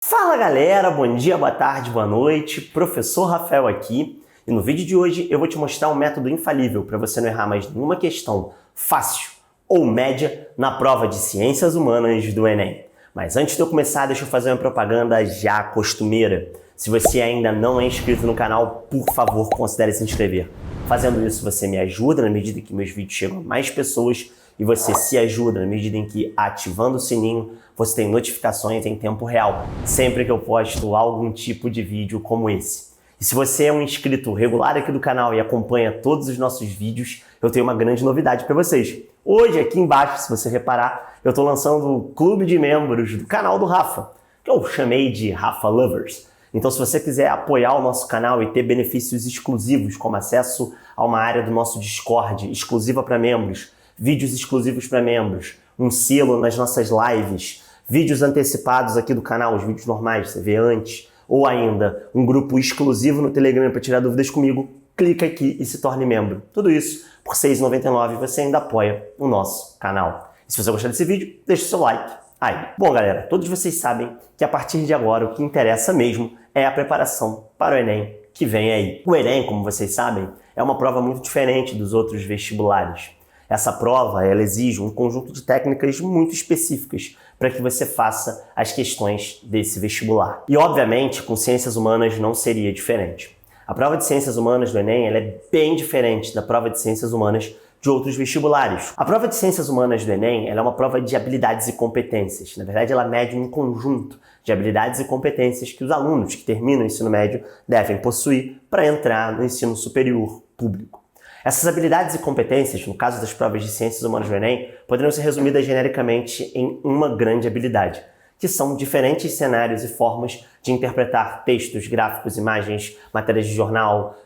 Fala galera, bom dia, boa tarde, boa noite, professor Rafael aqui e no vídeo de hoje eu vou te mostrar um método infalível para você não errar mais nenhuma questão fácil ou média na prova de Ciências Humanas do Enem. Mas antes de eu começar, deixa eu fazer uma propaganda já costumeira. Se você ainda não é inscrito no canal, por favor, considere se inscrever. Fazendo isso, você me ajuda na medida que meus vídeos chegam a mais pessoas e você se ajuda na medida em que, ativando o sininho, você tem notificações em tempo real, sempre que eu posto algum tipo de vídeo como esse. E se você é um inscrito regular aqui do canal e acompanha todos os nossos vídeos, eu tenho uma grande novidade para vocês. Hoje, aqui embaixo, se você reparar, eu estou lançando o clube de membros do canal do Rafa, que eu chamei de Rafa Lovers. Então, se você quiser apoiar o nosso canal e ter benefícios exclusivos, como acesso a uma área do nosso Discord exclusiva para membros, vídeos exclusivos para membros, um selo nas nossas lives, vídeos antecipados aqui do canal, os vídeos normais, você vê antes, ou ainda um grupo exclusivo no Telegram para tirar dúvidas comigo, clica aqui e se torne membro. Tudo isso por R$ 6,99 você ainda apoia o nosso canal. E se você gostar desse vídeo, deixa o seu like aí. Bom, galera, todos vocês sabem que a partir de agora o que interessa mesmo é a preparação para o Enem que vem aí. O Enem, como vocês sabem, é uma prova muito diferente dos outros vestibulares. Essa prova, ela exige um conjunto de técnicas muito específicas para que você faça as questões desse vestibular. E, obviamente, com Ciências Humanas não seria diferente. A prova de Ciências Humanas do Enem ela é bem diferente da prova de Ciências Humanas de outros vestibulares. A prova de Ciências Humanas do Enem ela é uma prova de habilidades e competências. Na verdade, ela mede um conjunto de habilidades e competências que os alunos que terminam o ensino médio devem possuir para entrar no ensino superior público. Essas habilidades e competências, no caso das provas de Ciências Humanas do Enem, poderiam ser resumidas genericamente em uma grande habilidade, que são diferentes cenários e formas de interpretar textos, gráficos, imagens, matérias de jornal,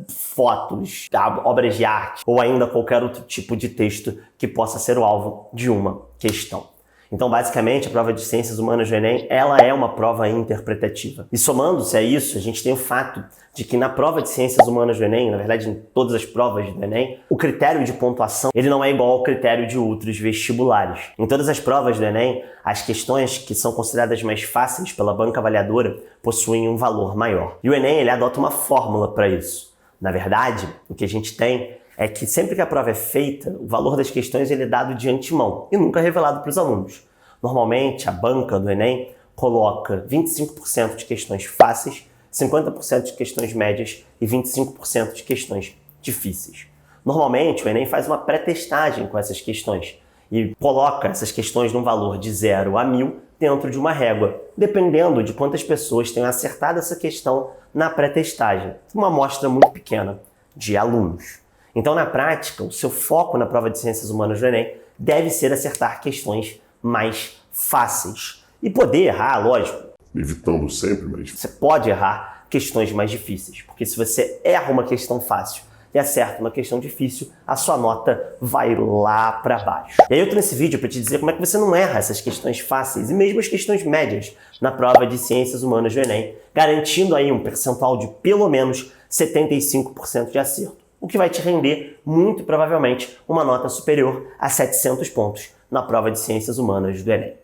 fotos, obras de arte ou ainda qualquer outro tipo de texto que possa ser o alvo de uma questão. Então, basicamente, a prova de Ciências Humanas do Enem, ela é uma prova interpretativa. E somando-se a isso, a gente tem o fato de que na prova de Ciências Humanas do Enem, na verdade em todas as provas do Enem, o critério de pontuação ele não é igual ao critério de outros vestibulares. Em todas as provas do Enem, as questões que são consideradas mais fáceis pela banca avaliadora possuem um valor maior. E o Enem ele adota uma fórmula para isso. Na verdade, o que a gente tem é que sempre que a prova é feita, o valor das questões ele é dado de antemão e nunca revelado para os alunos. Normalmente, a banca do Enem coloca 25% de questões fáceis, 50% de questões médias e 25% de questões difíceis. Normalmente, o Enem faz uma pré-testagem com essas questões e coloca essas questões num valor de 0 a 1000 dentro de uma régua, dependendo de quantas pessoas tenham acertado essa questão na pré-testagem, uma amostra muito pequena de alunos. Então, na prática, o seu foco na prova de Ciências Humanas do Enem deve ser acertar questões mais fáceis. E poder errar, lógico. Evitando sempre, mas Você pode errar questões mais difíceis, porque se você erra uma questão fácil e acerta uma questão difícil, a sua nota vai lá para baixo. E aí eu tô nesse vídeo para te dizer como é que você não erra essas questões fáceis e mesmo as questões médias na prova de Ciências Humanas do Enem, garantindo aí um percentual de pelo menos 75% de acerto. O que vai te render, muito provavelmente, uma nota superior a 700 pontos na prova de Ciências Humanas do Enem.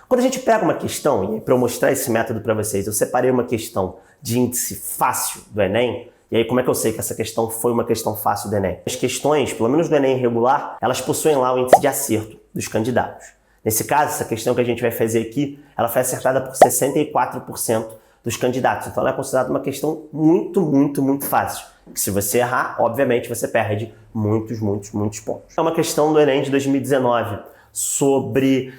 Quando a gente pega uma questão, e para eu mostrar esse método para vocês, eu separei uma questão de índice fácil do Enem, e aí como é que eu sei que essa questão foi uma questão fácil do Enem? As questões, pelo menos do Enem regular, elas possuem lá o índice de acerto dos candidatos. Nesse caso, essa questão que a gente vai fazer aqui, ela foi acertada por 64% dos candidatos, então ela é considerada uma questão muito fácil. Que se você errar, obviamente você perde muitos pontos. É uma questão do Enem de 2019 sobre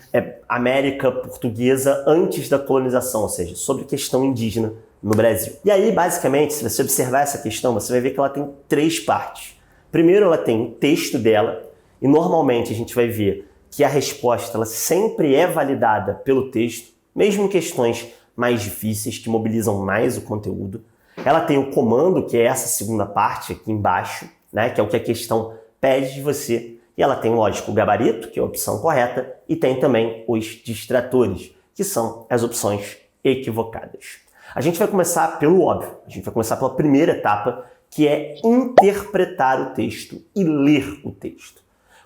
América Portuguesa antes da colonização, ou seja, sobre questão indígena no Brasil. E aí, basicamente, se você observar essa questão, você vai ver que ela tem 3 partes. Primeiro, ela tem o texto dela, e normalmente a gente vai ver que a resposta ela sempre é validada pelo texto, mesmo em questões mais difíceis, que mobilizam mais o conteúdo. Ela tem o comando, que é essa segunda parte aqui embaixo, né, que é o que a questão pede de você. E ela tem, lógico, o gabarito, que é a opção correta, e tem também os distratores, que são as opções equivocadas. A gente vai começar pelo óbvio. A gente vai começar pela primeira etapa, que é interpretar o texto e ler o texto.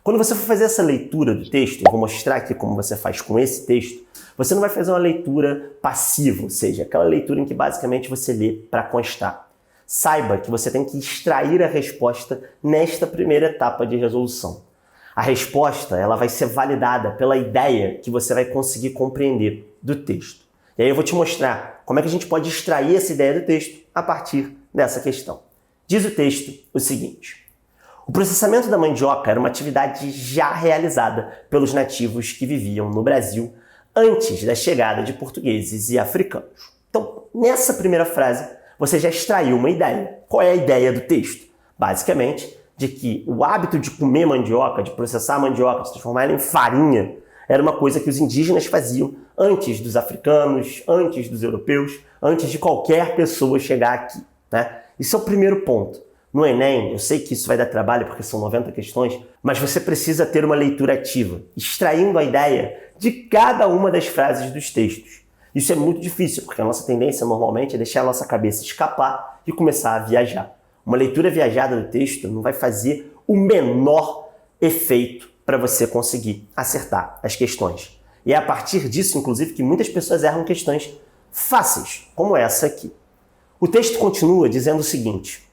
Quando você for fazer essa leitura do texto, eu vou mostrar aqui como você faz com esse texto, você não vai fazer uma leitura passiva, ou seja, aquela leitura em que basicamente você lê para constar. Saiba que você tem que extrair a resposta nesta primeira etapa de resolução. A resposta ela vai ser validada pela ideia que você vai conseguir compreender do texto. E aí eu vou te mostrar como é que a gente pode extrair essa ideia do texto a partir dessa questão. Diz o texto o seguinte: o processamento da mandioca era uma atividade já realizada pelos nativos que viviam no Brasil antes da chegada de portugueses e africanos. Então, nessa primeira frase, você já extraiu uma ideia. Qual é a ideia do texto? Basicamente, de que o hábito de comer mandioca, de processar a mandioca, de transformar ela em farinha, era uma coisa que os indígenas faziam antes dos africanos, antes dos europeus, antes de qualquer pessoa chegar aqui, né? Isso é o primeiro ponto. No Enem, eu sei que isso vai dar trabalho porque são 90 questões, mas você precisa ter uma leitura ativa, extraindo a ideia de cada uma das frases dos textos. Isso é muito difícil, porque a nossa tendência normalmente é deixar a nossa cabeça escapar e começar a viajar. Uma leitura viajada do texto não vai fazer o menor efeito para você conseguir acertar as questões. E é a partir disso, inclusive, que muitas pessoas erram questões fáceis, como essa aqui. O texto continua dizendo o seguinte: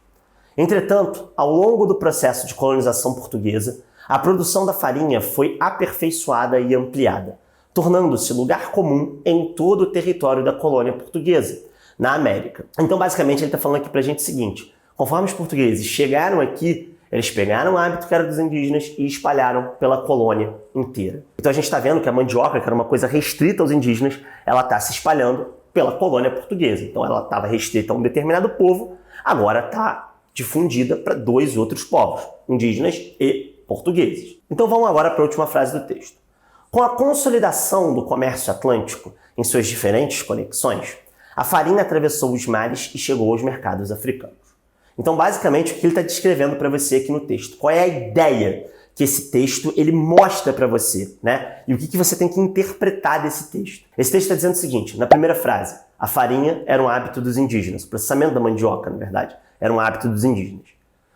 entretanto, ao longo do processo de colonização portuguesa, a produção da farinha foi aperfeiçoada e ampliada, tornando-se lugar comum em todo o território da colônia portuguesa, na América. Então, basicamente, ele está falando aqui para a gente o seguinte: conforme os portugueses chegaram aqui, eles pegaram o hábito que era dos indígenas e espalharam pela colônia inteira. Então a gente está vendo que a mandioca, que era uma coisa restrita aos indígenas, ela está se espalhando pela colônia portuguesa. Então ela estava restrita a um determinado povo, agora está difundida para dois outros povos, indígenas e portugueses. Então vamos agora para a última frase do texto. Com a consolidação do comércio atlântico em suas diferentes conexões, a farinha atravessou os mares e chegou aos mercados africanos. Então, basicamente, o que ele está descrevendo para você aqui no texto? Qual é a ideia que esse texto ele mostra para você, né? E o que você tem que interpretar desse texto? Esse texto está dizendo o seguinte, na primeira frase: a farinha era um hábito dos indígenas. O processamento da mandioca, na verdade, era um hábito dos indígenas.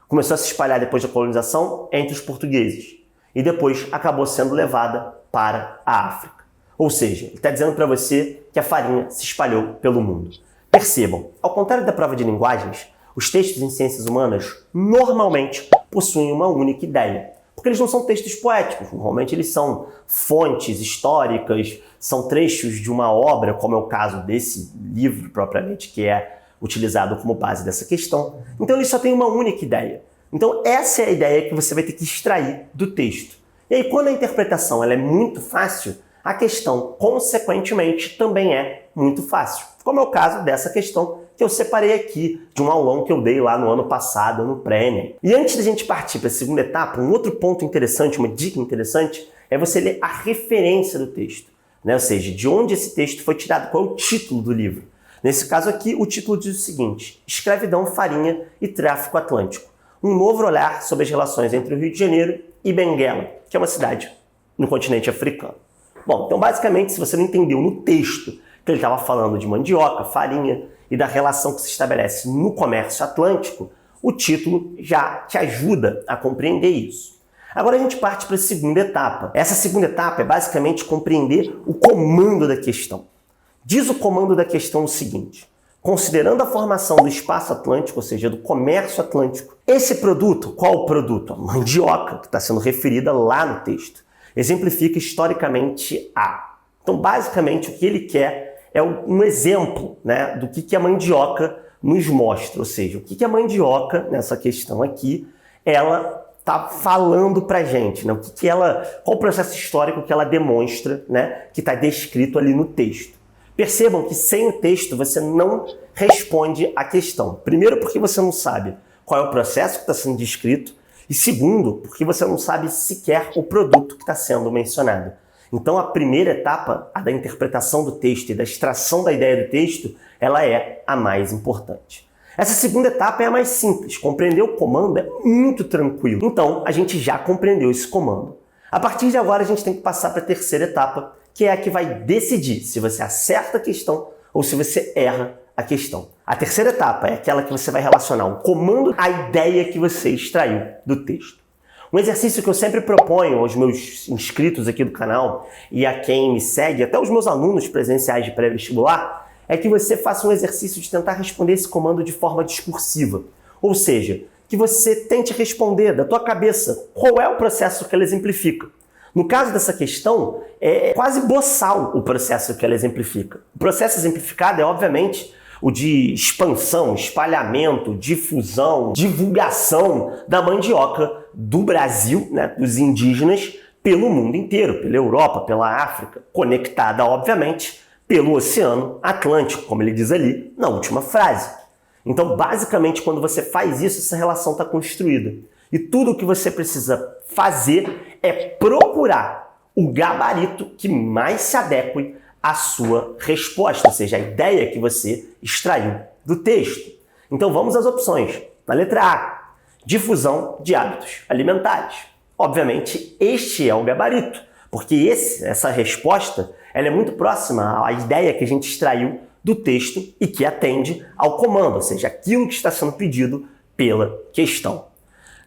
Começou a se espalhar depois da colonização entre os portugueses. E depois acabou sendo levada para a África. Ou seja, ele está dizendo para você que a farinha se espalhou pelo mundo. Percebam, ao contrário da prova de linguagens, os textos em ciências humanas normalmente possuem uma única ideia, porque eles não são textos poéticos, normalmente eles são fontes históricas, são trechos de uma obra, como é o caso desse livro propriamente, que é utilizado como base dessa questão. Então eles só têm uma única ideia. Então essa é a ideia que você vai ter que extrair do texto. E aí quando a interpretação ela é muito fácil, a questão, consequentemente, também é muito fácil, como é o caso dessa questão que eu separei aqui de um aulão que eu dei lá no ano passado, no pré-ENEM. E antes da gente partir para a segunda etapa, um outro ponto interessante, uma dica interessante, é você ler a referência do texto, né? Ou seja, de onde esse texto foi tirado, qual é o título do livro. Nesse caso aqui, o título diz o seguinte: Escravidão, Farinha e Tráfico Atlântico. Um novo olhar sobre as relações entre o Rio de Janeiro e Benguela, que é uma cidade no continente africano. Bom, então basicamente, se você não entendeu no texto que ele estava falando de mandioca, farinha e da relação que se estabelece no comércio atlântico, o título já te ajuda a compreender isso. Agora a gente parte para a segunda etapa. Essa segunda etapa é basicamente compreender o comando da questão. Diz o comando da questão o seguinte: considerando a formação do espaço atlântico, ou seja, do comércio atlântico, esse produto, qual o produto? A mandioca, que está sendo referida lá no texto, exemplifica historicamente a. Então, basicamente, o que ele quer é um exemplo, né, do que a mandioca nos mostra. Ou seja, o que a mandioca, nessa questão aqui, ela está falando para a gente, né? Qual o processo histórico que ela demonstra, né, que está descrito ali no texto. Percebam que sem o texto você não responde à questão. Primeiro, porque você não sabe qual é o processo que está sendo descrito. E segundo, porque você não sabe sequer o produto que está sendo mencionado. Então a primeira etapa, a da interpretação do texto e da extração da ideia do texto, ela é a mais importante. Essa segunda etapa é a mais simples. Compreender o comando é muito tranquilo. Então a gente já compreendeu esse comando. A partir de agora a gente tem que passar para a terceira etapa, que é a que vai decidir se você acerta a questão ou se você erra a questão. A terceira etapa é aquela que você vai relacionar o comando à ideia que você extraiu do texto. Um exercício que eu sempre proponho aos meus inscritos aqui do canal e a quem me segue, até os meus alunos presenciais de pré-vestibular, é que você faça um exercício de tentar responder esse comando de forma discursiva. Ou seja, que você tente responder da tua cabeça qual é o processo que ela exemplifica. No caso dessa questão, é quase boçal o processo que ela exemplifica. O processo exemplificado é, obviamente, o de expansão, espalhamento, difusão, divulgação da mandioca do Brasil, né, dos indígenas, pelo mundo inteiro, pela Europa, pela África, conectada, obviamente, pelo Oceano Atlântico, como ele diz ali na última frase. Então, basicamente, quando você faz isso, essa relação está construída. E tudo o que você precisa fazer é procurar o gabarito que mais se adeque à sua resposta, ou seja, a ideia que você extraiu do texto. Então, vamos às opções. Na letra A, difusão de hábitos alimentares. Obviamente, este é o gabarito, porque essa resposta ela é muito próxima à ideia que a gente extraiu do texto e que atende ao comando, ou seja, aquilo que está sendo pedido pela questão.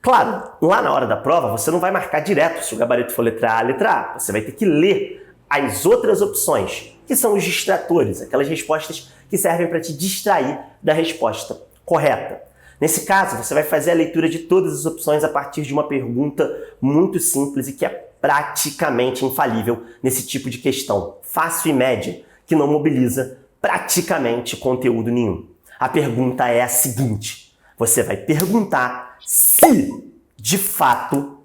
Claro, lá na hora da prova você não vai marcar direto se o gabarito for letra A, você vai ter que ler as outras opções, que são os distratores, aquelas respostas que servem para te distrair da resposta correta. Nesse caso, você vai fazer a leitura de todas as opções a partir de uma pergunta muito simples e que é praticamente infalível nesse tipo de questão, fácil e média, que não mobiliza praticamente conteúdo nenhum. A pergunta é a seguinte: você vai perguntar se, de fato,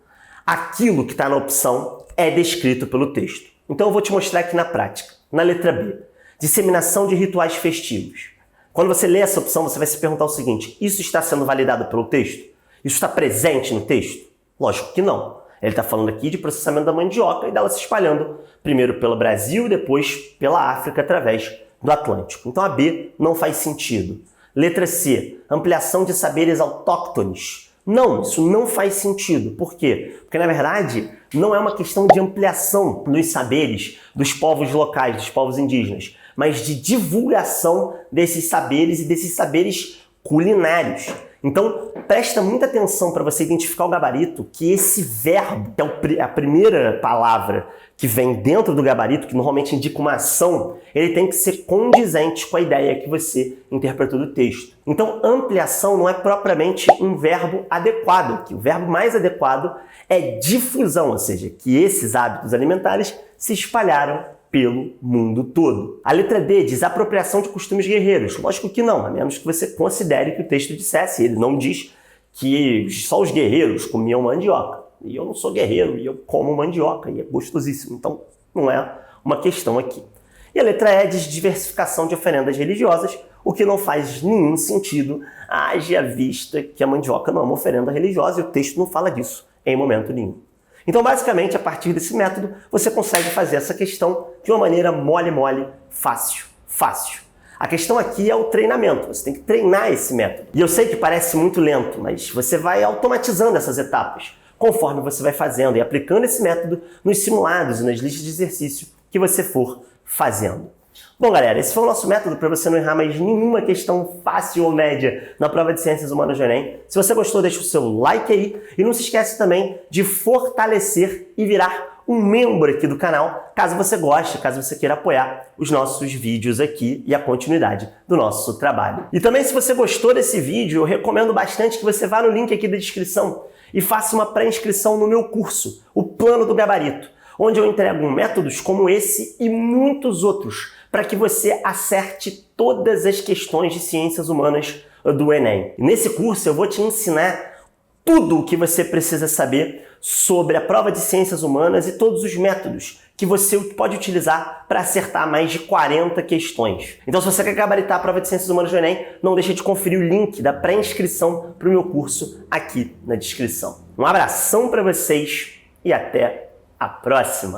aquilo que está na opção é descrito pelo texto. Então eu vou te mostrar aqui na prática. Na letra B, disseminação de rituais festivos. Quando você lê essa opção, você vai se perguntar o seguinte: isso está sendo validado pelo texto? Isso está presente no texto? Lógico que não. Ele está falando aqui de processamento da mandioca e dela se espalhando primeiro pelo Brasil e depois pela África através do Atlântico. Então a B não faz sentido. Letra C, ampliação de saberes autóctones. Não, isso não faz sentido. Por quê? Porque, na verdade, não é uma questão de ampliação dos saberes dos povos locais, dos povos indígenas, mas de divulgação desses saberes e desses saberes culinários. Então, presta muita atenção para você identificar o gabarito, que esse verbo, que é a primeira palavra que vem dentro do gabarito, que normalmente indica uma ação, ele tem que ser condizente com a ideia que você interpretou do texto. Então, ampliação não é propriamente um verbo adequado, que o verbo mais adequado é difusão, ou seja, que esses hábitos alimentares se espalharam pelo mundo todo. A letra D, desapropriação de costumes guerreiros. Lógico que não, a menos que você considere que o texto dissesse. Ele não diz que só os guerreiros comiam mandioca. E eu não sou guerreiro e eu como mandioca e é gostosíssimo. Então, não é uma questão aqui. E a letra E, diversificação de oferendas religiosas, o que não faz nenhum sentido, haja vista que a mandioca não é uma oferenda religiosa e o texto não fala disso em momento nenhum. Então, basicamente, a partir desse método, você consegue fazer essa questão de uma maneira mole, fácil. A questão aqui é o treinamento. Você tem que treinar esse método. E eu sei que parece muito lento, mas você vai automatizando essas etapas conforme você vai fazendo e aplicando esse método nos simulados e nas listas de exercício que você for fazendo. Bom, galera, esse foi o nosso método para você não errar mais nenhuma questão fácil ou média na prova de Ciências Humanas do Enem. Se você gostou, deixa o seu like aí e não se esquece também de fortalecer e virar um membro aqui do canal, caso você goste, caso você queira apoiar os nossos vídeos aqui e a continuidade do nosso trabalho. E também, se você gostou desse vídeo, eu recomendo bastante que você vá no link aqui da descrição e faça uma pré-inscrição no meu curso, o Plano do Gabarito, onde eu entrego métodos como esse e muitos outros para que você acerte todas as questões de ciências humanas do Enem. E nesse curso eu vou te ensinar tudo o que você precisa saber sobre a prova de ciências humanas e todos os métodos que você pode utilizar para acertar mais de 40 questões. Então, se você quer gabaritar a prova de ciências humanas do Enem, não deixe de conferir o link da pré-inscrição para o meu curso aqui na descrição. Um abração para vocês e até a próxima!